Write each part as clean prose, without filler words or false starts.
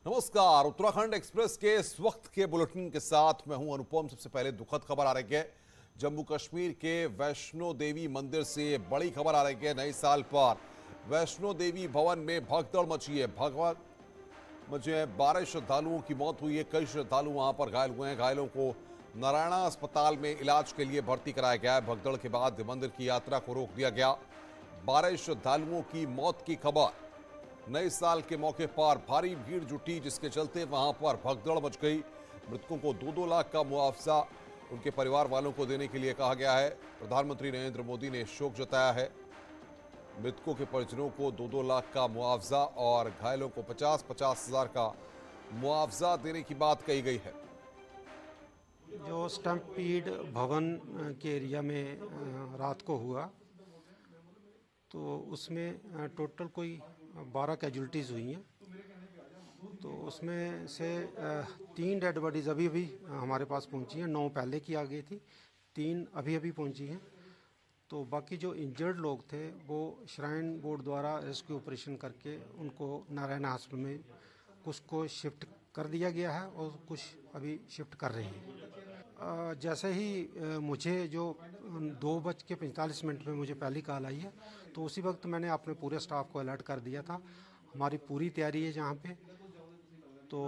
नमस्कार। उत्तराखंड एक्सप्रेस के इस वक्त के बुलेटिन के साथ मैं हूं अनुपम। सबसे पहले दुखद खबर आ रही है जम्मू कश्मीर के वैष्णो देवी मंदिर से। बड़ी खबर आ रही है नए साल पर वैष्णो देवी भवन में भगदड़ मची है। भगवान मचे है, 12 श्रद्धालुओं की मौत हुई है। कई श्रद्धालु वहां पर घायल हुए हैं। घायलों को नारायणा अस्पताल में इलाज के लिए भर्ती कराया गया है। भगदड़ के बाद मंदिर की यात्रा को रोक दिया गया। 12 श्रद्धालुओं की मौत की खबर। नए साल के मौके पर भारी भीड़ जुटी जिसके चलते वहां पर भगदड़ मच गई। मृतकों को 2-2 लाख का मुआवजा उनके परिवार वालों को देने के लिए कहा गया है। प्रधानमंत्री नरेंद्र मोदी ने शोक जताया है। मृतकों के परिजनों को 2-2 लाख का मुआवजा और घायलों को 50-50 हजार का मुआवजा देने की बात कही गई है। जो स्टम्पीड भवन के एरिया में रात को हुआ तो उसमें टोटल कोई 12 कैजुअलिटीज़ हुई हैं। तो उसमें से 3 डेड बॉडीज़ अभी अभी हमारे पास पहुंची हैं। 9 पहले की आ गई थी, 3 अभी अभी पहुंची हैं। तो बाकी जो इंजर्ड लोग थे वो श्राइन बोर्ड द्वारा रेस्क्यू ऑपरेशन करके उनको नारायणा हॉस्पिटल में कुछ को शिफ्ट कर दिया गया है और कुछ अभी शिफ्ट कर रहे हैं। जैसे ही मुझे जो 2:45 में मुझे पहली कॉल आई है तो उसी वक्त मैंने अपने पूरे स्टाफ को अलर्ट कर दिया था। हमारी पूरी तैयारी है जहाँ पे। तो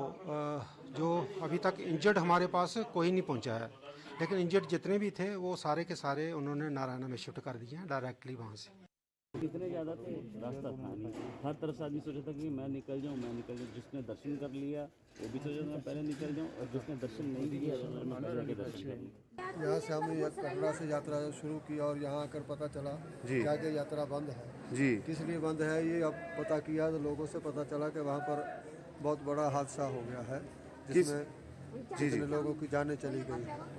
जो अभी तक इंजर्ड हमारे पास कोई नहीं पहुँचा है, लेकिन इंजर्ड जितने भी थे वो सारे के सारे उन्होंने नारायणा में शिफ्ट कर दिए हैं डायरेक्टली वहाँ से। इतने ज़्यादा तो रास्ता था नहीं। हर तरफ से आदमी सोचा था कि मैं निकल जाऊँ। जिसने दर्शन कर लिया वो भी सोचा मैं पहले निकल जाऊँ, और जिसने दर्शन नहीं किया तो मैं पहले के दर्शन कर लूँ। यहाँ से हमने कटरा से यात्रा शुरू की और यहाँ आकर पता चला कि यात्रा बंद है जी। किस लिए बंद है ये अब पता किया तो लोगों से पता चला कि वहाँ पर बहुत बड़ा हादसा हो गया है जिसमें जितने लोगों की जानें चली गई।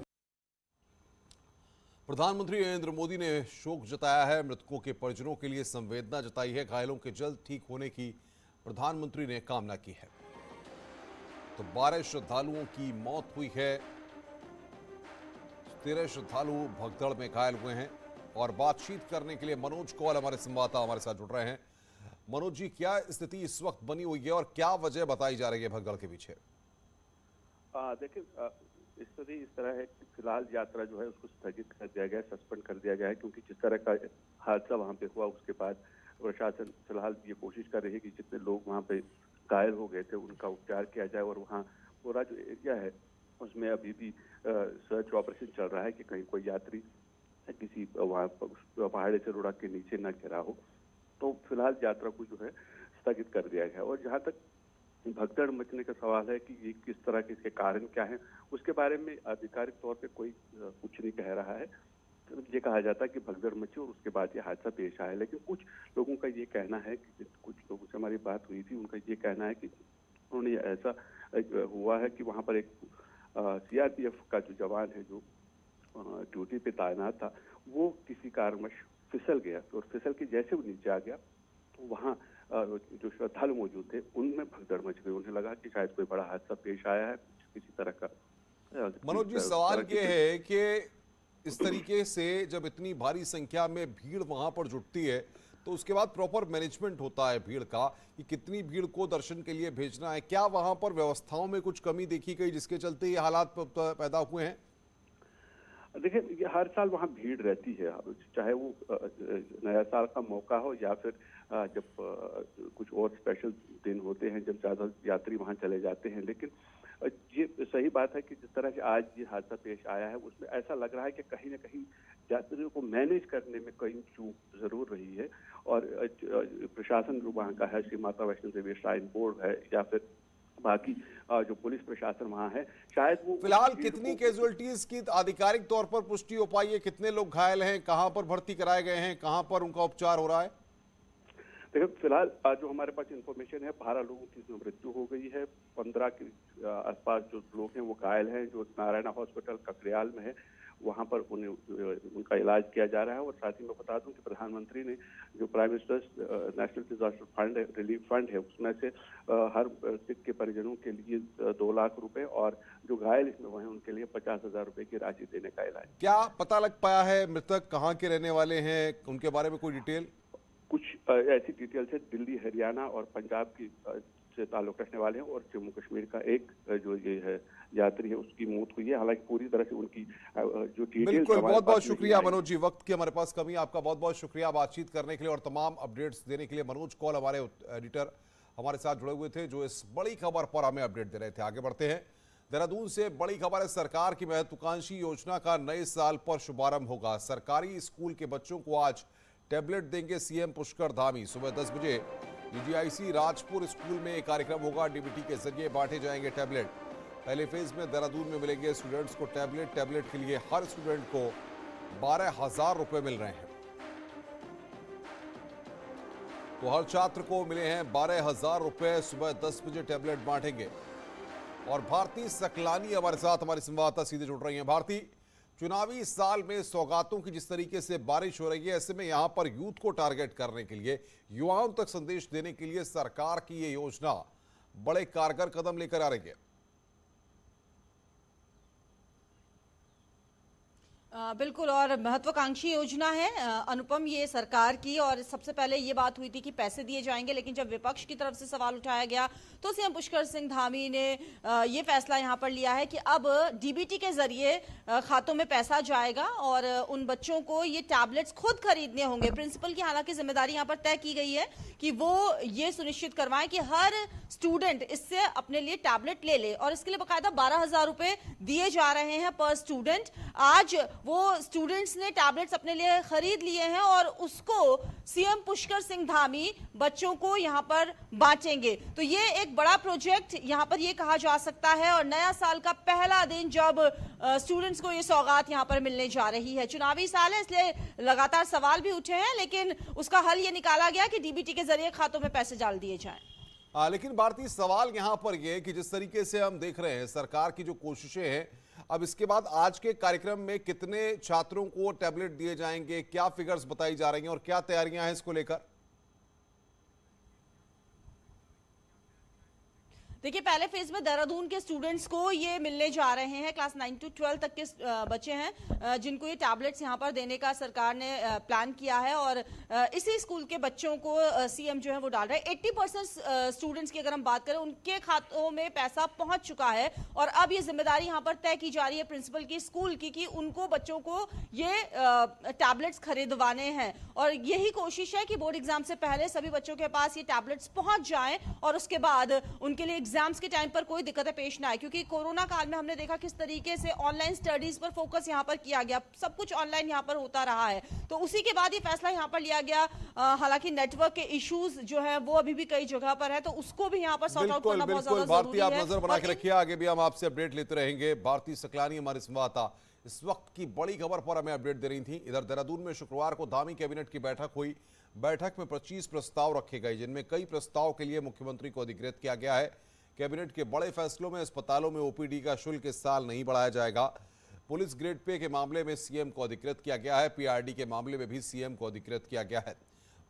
प्रधानमंत्री नरेंद्र मोदी ने शोक जताया है। मृतकों के परिजनों के लिए संवेदना जताई है। घायलों के जल्द ठीक होने की प्रधानमंत्री ने कामना की है। तो 12 श्रद्धालुओं की मौत हुई है। 13 श्रद्धालु भगदड़ में घायल हुए हैं। और बातचीत करने के लिए मनोज कौल हमारे संवाददाता हमारे साथ जुड़ रहे हैं। मनोज जी, क्या स्थिति इस वक्त बनी हुई है और क्या वजह बताई जा रही है भगदड़ के पीछे? देखिए, स्थिति इस तरह है कि फिलहाल यात्रा जो है उसको स्थगित कर दिया गया है, सस्पेंड कर दिया गया है, क्योंकि जिस तरह का हादसा वहां पे हुआ उसके बाद प्रशासन फिलहाल ये कोशिश कर रही है कि जितने लोग वहां पे घायल हो गए थे उनका उपचार किया जाए। और वहाँ पूरा जो एरिया है उसमें अभी भी सर्च ऑपरेशन चल रहा है कि कहीं कोई यात्री किसी वहाँ पहाड़ी से रुड़ा के नीचे न गिरा हो। तो फिलहाल यात्रा को जो है स्थगित कर दिया गया है। और जहाँ तक भगदड़ मचने का सवाल है कि ये किस तरह के इसके कारण क्या है, उसके बारे में आधिकारिक तौर पे कोई कुछ नहीं कह रहा है। तो ये कहा जाता है कि भगदड़ मची और उसके बाद ये हादसा पेश आया। लेकिन कुछ लोगों का ये कहना है कि कुछ लोगों से हमारी बात हुई थी, उनका ये कहना है कि उन्होंने ऐसा हुआ है कि वहाँ पर एक CRPF का जो जवान है जो ड्यूटी पे तैनात था वो किसी कारणवश फिसल गया। और फिसल के जैसे वो नीचे आ गया तो वहाँ जो श्रद्धालु मौजूद थे उनमें भगदड़ मच गई। उन्हें लगा कि शायद कोई बड़ा हादसा पेश आया है, किसी तरह का। मनोज जी, सवाल ये है कि इस तरीके से जब इतनी भारी संख्या में भीड़ वहां पर जुटती है तो उसके बाद प्रॉपर मैनेजमेंट होता है भीड़ का कि कितनी भीड़ को दर्शन के लिए भेजना है। क्या वहां पर व्यवस्थाओं में कुछ कमी देखी गई जिसके चलते ये हालात पैदा हुए हैं? देखिए, ये हर साल वहाँ भीड़ रहती है, चाहे वो नया साल का मौका हो या फिर जब कुछ और स्पेशल दिन होते हैं जब ज्यादा यात्री वहाँ चले जाते हैं। लेकिन ये सही बात है कि जिस तरह से आज ये हादसा पेश आया है उसमें ऐसा लग रहा है कि कहीं ना कहीं यात्रियों को मैनेज करने में कहीं चूक जरूर रही है। और प्रशासन जो वहाँ का है, श्री माता वैष्णो देवी श्राइन बोर्ड है या फिर बाकी जो पुलिस प्रशासन वहाँ है, शायद वो। फिलहाल कितनी कैजुअलिटीज की आधिकारिक तौर पर पुष्टि हो पाई है? कितने लोग घायल हैं? कहां पर भर्ती कराए गए हैं? कहां पर उनका उपचार हो रहा है? देखिए, फिलहाल जो हमारे पास इंफॉर्मेशन है 12 लोगों की मृत्यु हो गई है। 15 के आसपास जो लोग हैं वो घायल हैं, जो नारायणा हॉस्पिटल ककरियाल में है वहाँ पर उनका इलाज किया जा रहा है। और साथ ही मैं बता दूं कि प्रधानमंत्री ने जो prime ministers national disaster fund है, रिलीफ फंड है, उसमें से हर सिख के परिजनों के लिए 2 लाख रुपए और जो घायल इसमें हुए हैं उनके लिए 50,000 रुपए की राशि देने का ऐलान। क्या पता लग पाया है मृतक कहाँ के रहने वाले हैं, उनके बारे में कोई डिटेल? कुछ ऐसी डिटेल्स है दिल्ली, हरियाणा और पंजाब की से ताल्लुक रखने वाले हैं और जम्मू कश्मीर का एक जो ये है यात्री है उसकी मौत हुई है। हालांकि पूरी तरह से उनकी जो डिटेल्स, बिल्कुल, बहुत बहुत शुक्रिया मनोज जी। वक्त की हमारे पास कमी, आपका बहुत बहुत शुक्रिया बातचीत करने के लिए और तमाम अपडेट्स देने के लिए। मनोज कौल हमारे एडिटर हमारे साथ जुड़े हुए थे जो इस बड़ी खबर पर हमें अपडेट दे रहे थे। आगे बढ़ते हैं। देहरादून से बड़ी खबर है, सरकार की महत्वाकांक्षी योजना का नए साल पर शुभारंभ होगा। सरकारी स्कूल के बच्चों को आज टैबलेट देंगे सीएम पुष्कर धामी। सुबह 10 बजे डीजीआईसी राजपुर स्कूल में एक कार्यक्रम होगा। डीबीटी के जरिए बांटे जाएंगे टैबलेट। पहले फेज में देहरादून में मिलेंगे स्टूडेंट्स को टैबलेट। टैबलेट के लिए हर स्टूडेंट को 12,000 रुपए मिल रहे हैं। तो हर छात्र को मिले हैं 12,000 रुपए। सुबह 10 बजे टैबलेट बांटेंगे। और भारती सकलानी हमारे साथ, हमारी संवाददाता सीधे जुड़ रही हैं। भारती, चुनावी साल में सौगातों की जिस तरीके से बारिश हो रही है, ऐसे में यहां पर यूथ को टारगेट करने के लिए, युवाओं तक संदेश देने के लिए सरकार की ये योजना बड़े कारगर कदम लेकर आ रही है। बिल्कुल, और महत्वाकांक्षी योजना है अनुपम ये सरकार की। और सबसे पहले ये बात हुई थी कि पैसे दिए जाएंगे, लेकिन जब विपक्ष की तरफ से सवाल उठाया गया तो सीएम पुष्कर सिंह धामी ने ये फैसला यहां पर लिया है कि अब डीबीटी के जरिए खातों में पैसा जाएगा और उन बच्चों को ये टैबलेट्स खुद खरीदने होंगे। प्रिंसिपल की हालांकि जिम्मेदारी यहां पर तय की गई है कि वो ये सुनिश्चित करवाएं कि हर स्टूडेंट इससे अपने लिए टैबलेट ले ले, और इसके लिए बाकायदा 12,000 रुपए दिए जा रहे हैं पर स्टूडेंट। आज वो स्टूडेंट्स ने टैबलेट्स अपने लिए खरीद लिए हैं और उसको सीएम पुष्कर सिंह धामी बच्चों को यहां पर बांटेंगे। तो ये एक बड़ा प्रोजेक्ट यहां पर ये कहा जा सकता है, और नया साल का पहला दिन जब स्टूडेंट्स को ये सौगात यहां पर मिलने जा रही है। चुनावी साल है इसलिए लगातार सवाल भी उठे हैं, लेकिन उसका हल ये निकाला गया कि डीबीटी के जरिए खातों में पैसे डाल दिए जाएं। लेकिन भारतीय सवाल यहां पर यह कि जिस तरीके से हम देख रहे हैं सरकार की जो कोशिशें हैं, अब इसके बाद आज के कार्यक्रम में कितने छात्रों को टैबलेट दिए जाएंगे, क्या फिगर्स बताई जा रही हैं और क्या तैयारियां हैं इसको लेकर? देखिए, पहले फेज में देहरादून के स्टूडेंट्स को ये मिलने जा रहे हैं। क्लास 9 to 12 तक के बच्चे हैं जिनको ये टैबलेट्स यहाँ पर देने का सरकार ने प्लान किया है, और इसी स्कूल के बच्चों को सीएम जो है वो डाल रहा है। 80% स्टूडेंट्स की अगर हम बात करें, उनके खातों में पैसा पहुंच चुका है, और अब ये जिम्मेदारी यहाँ पर तय की जा रही है प्रिंसिपल की, स्कूल की, कि उनको बच्चों को ये टैबलेट्स खरीदवाने हैं। और यही कोशिश है कि बोर्ड एग्जाम से पहले सभी बच्चों के पास ये टैबलेट्स पहुंच जाएं और उसके बाद उनके लिए एग्जाम्स के टाइम पर कोई दिक्कतें पेश ना आए। क्योंकि कोरोना काल में हमने देखा किस तरीके से ऑनलाइन स्टडीज पर फोकस यहां पर किया गया, सब कुछ ऑनलाइन यहां पर होता रहा है। तो उसी के बाद ये फैसला यहां पर लिया गया। हालांकि नेटवर्क के इश्यूज जो है वो अभी भी कई जगह पर है, तो उसको भी यहां पर सॉर्ट आउट करना बहुत ज्यादा जरूरी है। आप नजर बना के रखिए, आगे भी हम आपसे अपडेट लेते रहेंगे। भारती सकलानी हमारी संवाददाता इस वक्त की बड़ी खबर पर हमें अपडेट दे रही थी। इधर देहरादून में शुक्रवार को धामी कैबिनेट की बैठक हुई। बैठक में 25 प्रस्ताव रखे गए, जिनमें कई प्रस्ताव के लिए मुख्यमंत्री को अधिकृत किया गया है। कैबिनेट के बड़े फैसलों में अस्पतालों में ओपीडी का शुल्क इस साल नहीं बढ़ाया जाएगा। पुलिस ग्रेड पे के मामले में सीएम को अधिकृत किया गया है। पीआरडी के मामले में भी सीएम को अधिकृत किया गया है।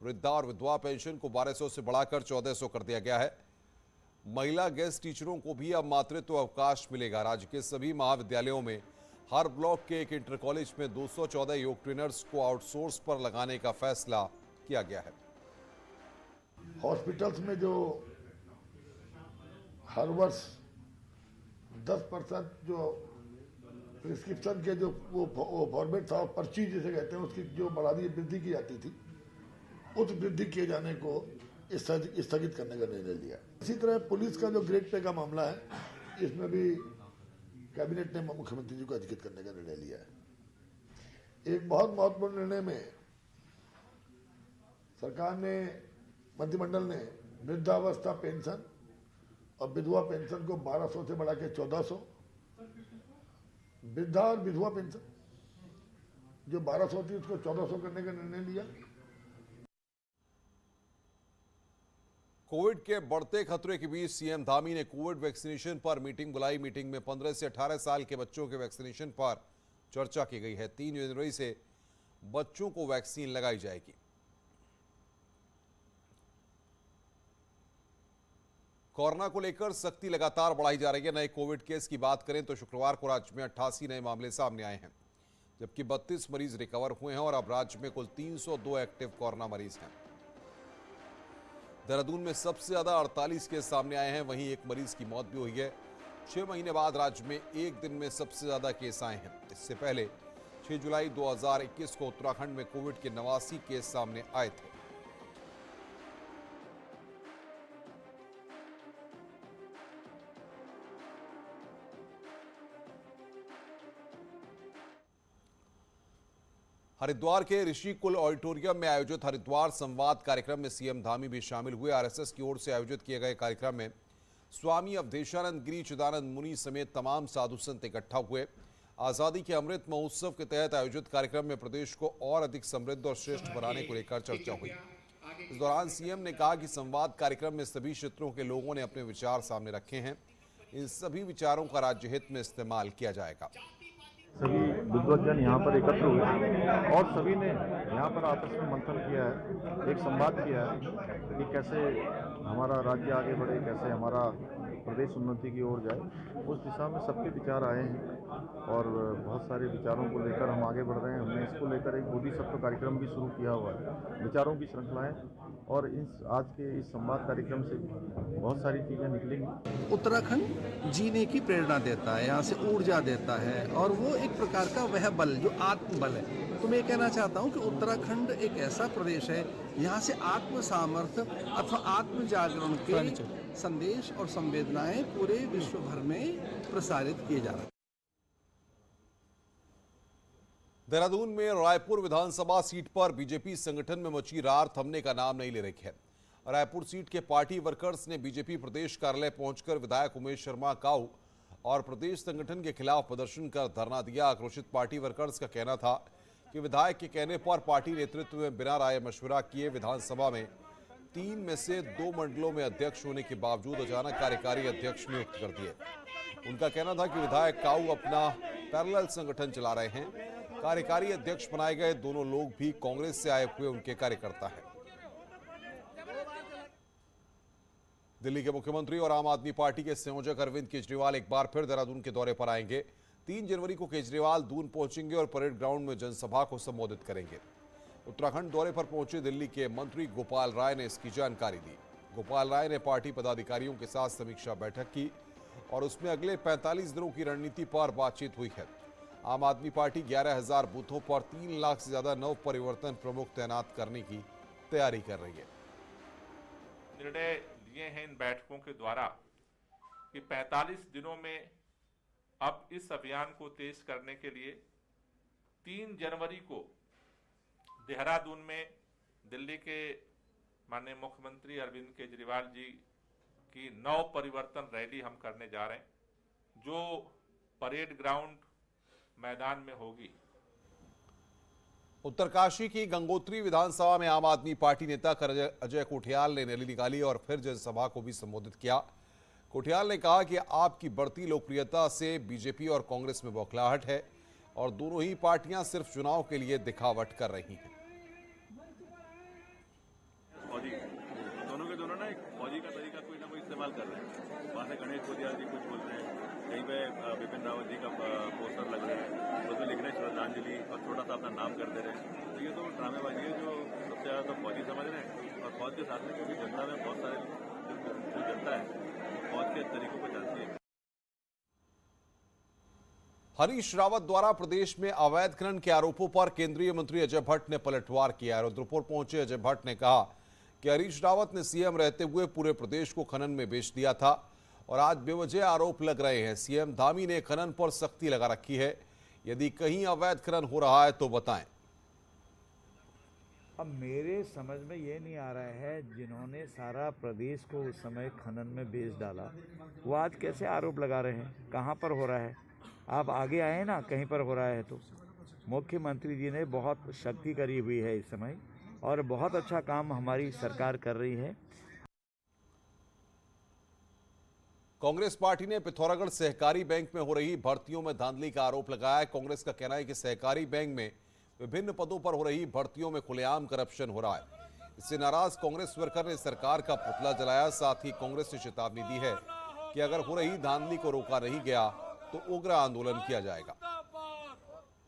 वृद्धा और विधवा पेंशन को 1200 से बढ़ाकर 1400 कर दिया गया है। महिला गेस्ट टीचरों को भी अब मातृत्व अवकाश मिलेगा। राज्य के सभी महाविद्यालयों में हर ब्लॉक के एक इंटर कॉलेज में 214 योग ट्रेनर्स को आउटसोर्स पर लगाने का फैसला किया गया है। हॉस्पिटल्स में जो हर वर्ष 10% जो प्रिस्क्रिप्शन के जो वो फॉर्मेट था, पर्ची जिसे कहते हैं, उसकी जो बढ़ानी वृद्धि की जाती थी, उस वृद्धि किए जाने को स्थगित करने का निर्णय लिया। इसी तरह पुलिस का जो ग्रेड पे का मामला है, इसमें भी कैबिनेट ने मुख्यमंत्री जी को अधिकृत करने का निर्णय लिया है। एक बहुत महत्वपूर्ण निर्णय में सरकार ने, मंत्रिमंडल ने वृद्धावस्था पेंशन और विधवा पेंशन को 1200 से बढ़ा के 1400, वृद्धा और विधवा पेंशन जो 1200 थी उसको 1400 करने का निर्णय लिया। कोविड के बढ़ते खतरे के बीच सीएम धामी ने कोविड वैक्सीनेशन पर मीटिंग बुलाई। मीटिंग में 15 से 18 साल के बच्चों के वैक्सीनेशन पर चर्चा की गई है। 3 जनवरी से बच्चों को वैक्सीन लगाई जाएगी। कोरोना को लेकर सख्ती लगातार बढ़ाई जा रही है। नए कोविड केस की बात करें तो शुक्रवार को राज्य में 88 नए मामले सामने आए हैं, जबकि 32 मरीज रिकवर हुए हैं और अब राज्य में कुल 302 एक्टिव कोरोना मरीज हैं। देहरादून में सबसे ज्यादा 48 केस सामने आए हैं, वहीं एक मरीज की मौत भी हुई है। 6 महीने बाद राज्य में एक दिन में सबसे ज्यादा केस आए हैं। इससे पहले 6 जुलाई 2021 को उत्तराखंड में कोविड के 89 केस सामने आए थे। हरिद्वार के ऋषिकुल ऑडिटोरियम में आयोजित हरिद्वार संवाद कार्यक्रम में सीएम धामी भी शामिल हुए। आरएसएस की ओर से आयोजित किए गए कार्यक्रम में स्वामी अवधेशानंद गिरी चिदानंद मुनि समेत तमाम साधु संत इकट्ठा हुए। आजादी के अमृत महोत्सव के तहत आयोजित कार्यक्रम में प्रदेश को और अधिक समृद्ध और श्रेष्ठ बनाने को लेकर चर्चा हुई। इस दौरान सीएम ने कहा कि संवाद कार्यक्रम में सभी क्षेत्रों के लोगों ने अपने विचार सामने रखे हैं। इन सभी विचारों का राज्य हित में इस्तेमाल किया जाएगा। सभी विद्वज्जन यहाँ पर एकत्र हुए और सभी ने यहाँ पर आपस में मंथन किया है, एक संवाद किया है कि कैसे हमारा राज्य आगे बढ़े, कैसे हमारा प्रदेश उन्नति की ओर जाए। उस दिशा में सबके विचार आए हैं और बहुत सारे विचारों को लेकर हम आगे बढ़ रहे हैं। हमने इसको लेकर एक बोधिसत्व कार्यक्रम भी शुरू किया हुआ है, विचारों की श्रृंखलाएं, और आज के इस संवाद कार्यक्रम से बहुत सारी चीज़ें निकलेंगी। उत्तराखंड जीने की प्रेरणा देता है, यहाँ से ऊर्जा देता है और वो एक प्रकार का वह बल जो आत्मबल है। तो मैं कहना चाहता हूँ कि उत्तराखंड एक ऐसा प्रदेश है यहाँ से आत्म सामर्थ्य अथवा आत्म जागरण के संदेश और संवेदनाएं पूरे विश्व भर में प्रसारित किए जा रहे हैं। देहरादून में रायपुर विधानसभा सीट पर बीजेपी संगठन में मची रार थमने का नाम नहीं ले रही है। रायपुर सीट के पार्टी वर्कर्स ने बीजेपी प्रदेश कार्यालय पहुंचकर विधायक उमेश शर्मा काऊ और प्रदेश संगठन के खिलाफ प्रदर्शन कर धरना दिया। आक्रोशित पार्टी वर्कर्स का कहना था कि विधायक के कहने पर पार्टी नेतृत्व में बिना राय मशविरा किए विधानसभा में 3 में से 2 मंडलों में अध्यक्ष होने के बावजूद अचानक कार्यकारी अध्यक्ष नियुक्त कर दिए। उनका कहना था कि विधायक काऊ अपना पैरेलल संगठन चला रहे हैं। कार्यकारी अध्यक्ष बनाए गए दोनों लोग भी कांग्रेस से आए हुए उनके कार्यकर्ता हैं। दिल्ली के मुख्यमंत्री और आम आदमी पार्टी के संयोजक अरविंद केजरीवाल एक बार फिर देहरादून के दौरे पर आएंगे। 3 जनवरी को केजरीवाल दून पहुंचेंगे और परेड ग्राउंड में जनसभा को संबोधित करेंगे। उत्तराखंड दौरे पर पहुंचे दिल्ली के मंत्री गोपाल राय ने इसकी जानकारी दी। गोपाल राय ने पार्टी पदाधिकारियों के साथ समीक्षा बैठक की और उसमें अगले 45 दिनों की रणनीति पर बातचीत हुई है। आम आदमी पार्टी 11,000 बूथों पर 3 लाख से ज्यादा नव परिवर्तन प्रमुख तैनात करने की तैयारी कर रही है। निर्णय लिए हैं इन बैठकों के द्वारा कि 45 दिनों में अब इस अभियान को तेज करने के लिए 3 जनवरी को देहरादून में दिल्ली के माननीय मुख्यमंत्री अरविंद केजरीवाल जी की नव परिवर्तन रैली हम करने जा रहे हैं, जो परेड ग्राउंड मैदान में होगी। उत्तरकाशी की गंगोत्री विधानसभा में आम आदमी पार्टी नेता अजय कोठियाल ने रैली निकाली और फिर जनसभा को भी संबोधित किया। कोठियाल ने कहा कि आपकी बढ़ती लोकप्रियता से बीजेपी और कांग्रेस में बौखलाहट है और दोनों ही पार्टियां सिर्फ चुनाव के लिए दिखावट कर रही हैं। दोनों के दोनों ना एक फौजी का तरीका कोई ना कोई इस्तेमाल कर रहे हैं। वहाँ से गणेश कोठियाल जी कुछ बोल रहे हैं, कहीं पे विपिन रावत जी का पोस्टर लग रहे हैं, उसमें लिख रहे हैं श्रद्धांजलि और छोटा सा अपना नाम कर दे रहे हैं। तो ये तो ड्रामेबाजी है जो सबसे ज्यादा तो फौजी समझ रहे हैं। और फौज के साथ में क्योंकि जनता में बहुत सारे जो जनता है फौज के तरीकों को जानती है। हरीश रावत द्वारा प्रदेश में अवैध खनन के आरोपों पर केंद्रीय मंत्री अजय भट्ट ने पलटवार किया। रुद्रपुर पहुंचे अजय भट्ट ने कहा कि हरीश रावत ने सीएम रहते हुए पूरे प्रदेश को खनन में बेच दिया था और आज बेवजह आरोप लग रहे हैं। सीएम धामी ने खनन पर सख्ती लगा रखी है, यदि कहीं अवैध खनन हो रहा है तो बताएं। अब मेरे समझ में ये नहीं आ रहा है, जिन्होंने सारा प्रदेश को उस समय खनन में बेच डाला वो आज कैसे आरोप लगा रहे हैं, कहाँ पर हो रहा है। आप आगे आए ना, कहीं पर हो रहा है तो। मुख्यमंत्री जी ने बहुत शक्ति करी हुई है इस समय और बहुत अच्छा काम हमारी सरकार कर रही है। कांग्रेस पार्टी ने पिथौरागढ़ सहकारी बैंक में हो रही भर्तियों में धांधली का आरोप लगाया है। कांग्रेस का कहना है कि सहकारी बैंक में विभिन्न पदों पर हो रही भर्तियों में खुलेआम करप्शन हो रहा है। इससे नाराज कांग्रेस वर्कर ने सरकार का पुतला जलाया। साथ ही कांग्रेस ने चेतावनी दी है कि अगर हो रही धांधली को रोका नहीं गया तो उग्र आंदोलन किया जाएगा।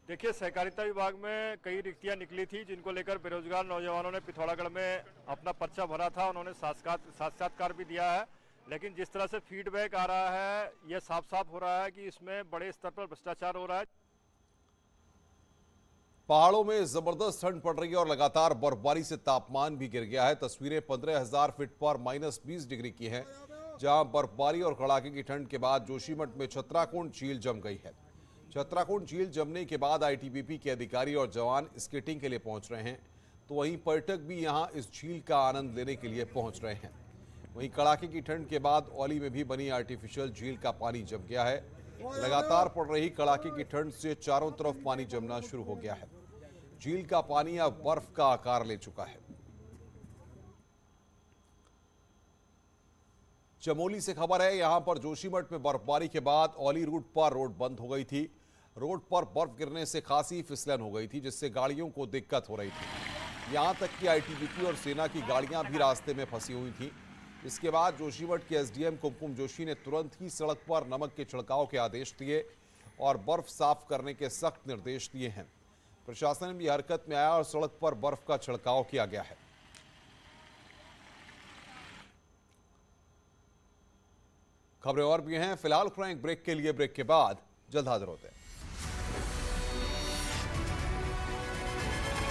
देखिए, सहकारिता विभाग में कई रिक्तियां निकली थी जिनको लेकर बेरोजगार नौजवानों ने पिथौरागढ़ में अपना पर्चा भरा था। उन्होंने साक्षात्कार भी दिया है, लेकिन जिस तरह से फीडबैक आ रहा है यह साफ साफ हो रहा है कि इसमें बड़े स्तर पर भ्रष्टाचार हो रहा है। पहाड़ों में जबरदस्त ठंड पड़ रही है और लगातार बर्फबारी से तापमान भी गिर गया है। तस्वीरें 15,000 फीट पर -20 डिग्री की हैं, जहां बर्फबारी और कड़ाके की ठंड के बाद जोशीमठ में छतराकुंड झील जम गई है। छतराकुंड झील जमने के बाद आईटीबीपी के अधिकारी और जवान स्केटिंग के लिए पहुंच रहे हैं, तो वहीं पर्यटक भी यहां इस झील का आनंद लेने के लिए पहुंच रहे हैं। वहीं कड़ाके की ठंड के बाद औली में भी बनी आर्टिफिशियल झील का पानी जम गया है। लगातार पड़ रही कड़ाके की ठंड से चारों तरफ पानी जमना शुरू हो गया है। झील का पानी अब बर्फ का आकार ले चुका है। चमोली से खबर है, यहां पर जोशीमठ में बर्फबारी के बाद औली रूट पर रोड बंद हो गई थी। रोड पर बर्फ गिरने से खासी फिसलन हो गई थी, जिससे गाड़ियों को दिक्कत हो रही थी। यहां तक कि आईटीबीपी और सेना की गाड़ियां भी रास्ते में फंसी हुई थी। इसके बाद जोशीमठ के एसडीएम कुमकुम जोशी ने तुरंत ही सड़क पर नमक के छिड़काव के आदेश दिए और बर्फ साफ करने के सख्त निर्देश दिए हैं। प्रशासन भी हरकत में आया और सड़क पर बर्फ का छिड़काव किया गया है। खबरें और भी हैं, फिलहाल एक ब्रेक के लिए, ब्रेक के बाद जल्द हाजिर होते हैं।